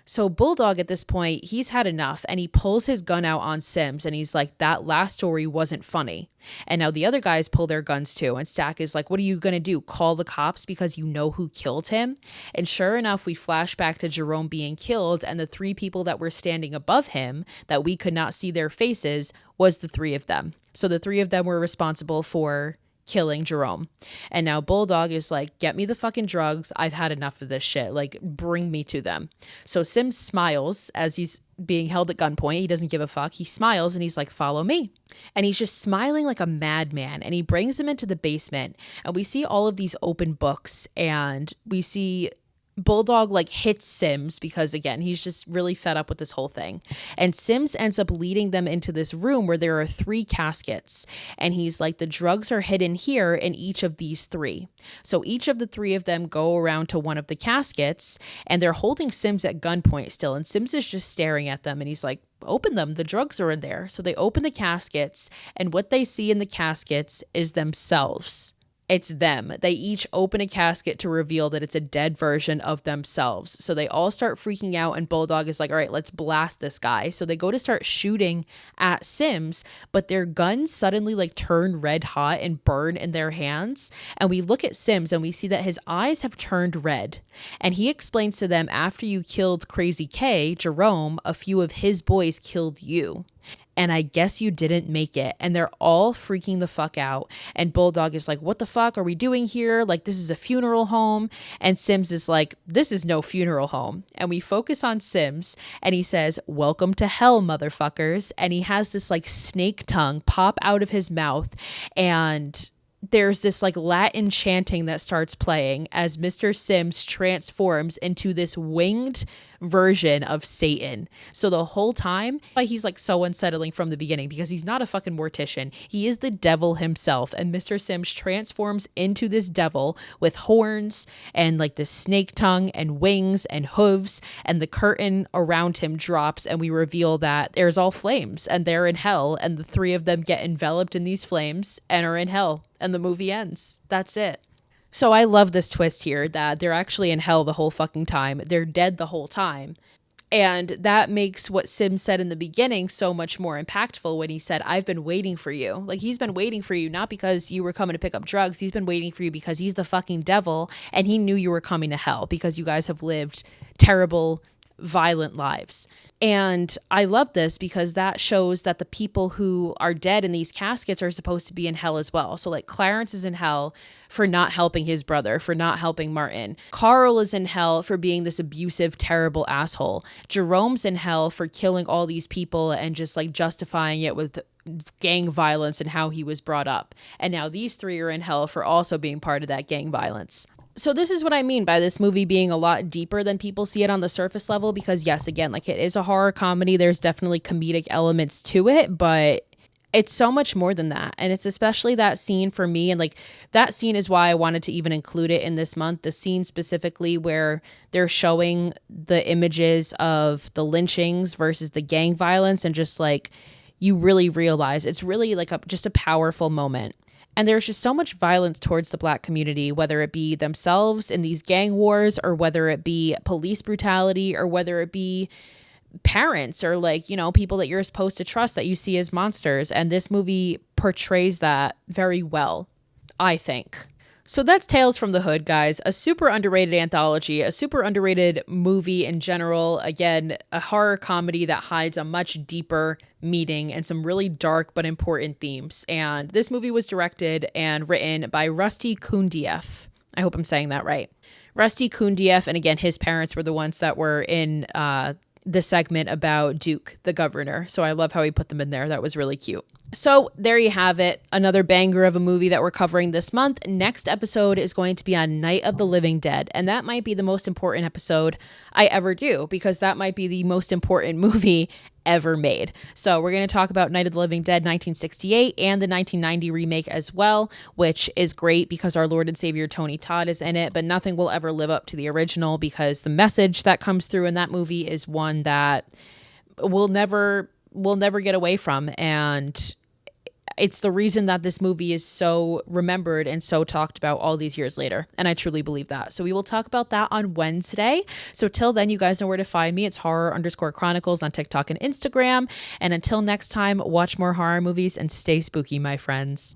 S1: so Bulldog at this point, he's had enough and he pulls his gun out on Sims and he's like, that last story wasn't funny. And now the other guys pull their guns too. And Stack is like, what are you going to do? Call the cops because you know who killed him? And sure enough, we flash back to Jerome being killed and the 3 people that were standing above him that we could not see their faces was the 3 of them. So the 3 of them were responsible for killing Jerome. And now Bulldog is like, get me the fucking drugs. I've had enough of this shit. Like, bring me to them. So Sims smiles as he's being held at gunpoint. He doesn't give a fuck. He smiles and he's like, follow me. And he's just smiling like a madman. And he brings him into the basement. And we see all of these open books. And we see Bulldog like hits Sims because again, he's just really fed up with this whole thing. And Sims ends up leading them into this room where there are 3 caskets. And he's like, the drugs are hidden here in each of these 3. So each of the 3 of them go around to one of the caskets and they're holding Sims at gunpoint still. And Sims is just staring at them and he's like, open them. The drugs are in there. So they open the caskets and what they see in the caskets is themselves. It's them. They each open a casket to reveal that it's a dead version of themselves. So they all start freaking out and Bulldog is like, all right, let's blast this guy. So they go to start shooting at Sims, but their guns suddenly like turn red hot and burn in their hands. And we look at Sims and we see that his eyes have turned red. And he explains to them, after you killed Crazy K, Jerome, a few of his boys killed you. And I guess you didn't make it. And they're all freaking the fuck out. And Bulldog is like, what the fuck are we doing here? Like, this is a funeral home. And Sims is like, this is no funeral home. And we focus on Sims and he says, welcome to hell, motherfuckers. And he has this like snake tongue pop out of his mouth. And there's this like Latin chanting that starts playing as Mr. Sims transforms into this winged version of Satan. So the whole time, he's like so unsettling from the beginning because he's not a fucking mortician. He is the devil himself. And Mr. Sims transforms into this devil with horns and like this snake tongue and wings and hooves. And the curtain around him drops and we reveal that there's all flames and they're in hell. And the 3 of them get enveloped in these flames and are in hell. And the movie ends. That's it. So I love this twist here that they're actually in hell the whole fucking time. They're dead the whole time. And that makes what Sims said in the beginning so much more impactful when he said, I've been waiting for you. Like, he's been waiting for you, not because you were coming to pick up drugs. He's been waiting for you because he's the fucking devil. And he knew you were coming to hell because you guys have lived terrible, violent lives. And I love this because that shows that the people who are dead in these caskets are supposed to be in hell as well. So like Clarence is in hell for not helping his brother, for not helping Martin. Carl is in hell for being this abusive, terrible asshole. Jerome's in hell for killing all these people and just like justifying it with gang violence and how he was brought up. And now these three are in hell for also being part of that gang violence. So this is what I mean by this movie being a lot deeper than people see it on the surface level, because yes, again, like it is a horror comedy. There's definitely comedic elements to it, but it's so much more than that. And it's especially that scene for me. And like that scene is why I wanted to even include it in this month. The scene specifically where they're showing the images of the lynchings versus the gang violence. And just like, you really realize it's really like just a powerful moment. And there's just so much violence towards the Black community, whether it be themselves in these gang wars, or whether it be police brutality, or whether it be parents or like, you know, people that you're supposed to trust that you see as monsters. And this movie portrays that very well, I think. So that's Tales from the Hood, guys. A super underrated anthology, a super underrated movie in general. Again, a horror comedy that hides a much deeper meaning and some really dark but important themes. And this movie was directed and written by Rusty Kundieff. I hope I'm saying that right. Rusty Kundieff, and again, his parents were the ones that were in the segment about Duke, the governor. So I love how he put them in there. That was really cute. So there you have it. Another banger of a movie that we're covering this month. Next episode is going to be on Night of the Living Dead. And that might be the most important episode I ever do, because that might be the most important movie ever made. So we're going to talk about Night of the Living Dead 1968 and the 1990 remake as well, which is great because our Lord and Savior Tony Todd is in it, but nothing will ever live up to the original, because the message that comes through in that movie is one that we'll never get away from. And it's the reason that this movie is so remembered and so talked about all these years later. And I truly believe that. So we will talk about that on Wednesday. So till then, you guys know where to find me. It's horror_chronicles on TikTok and Instagram. And until next time, watch more horror movies and stay spooky, my friends.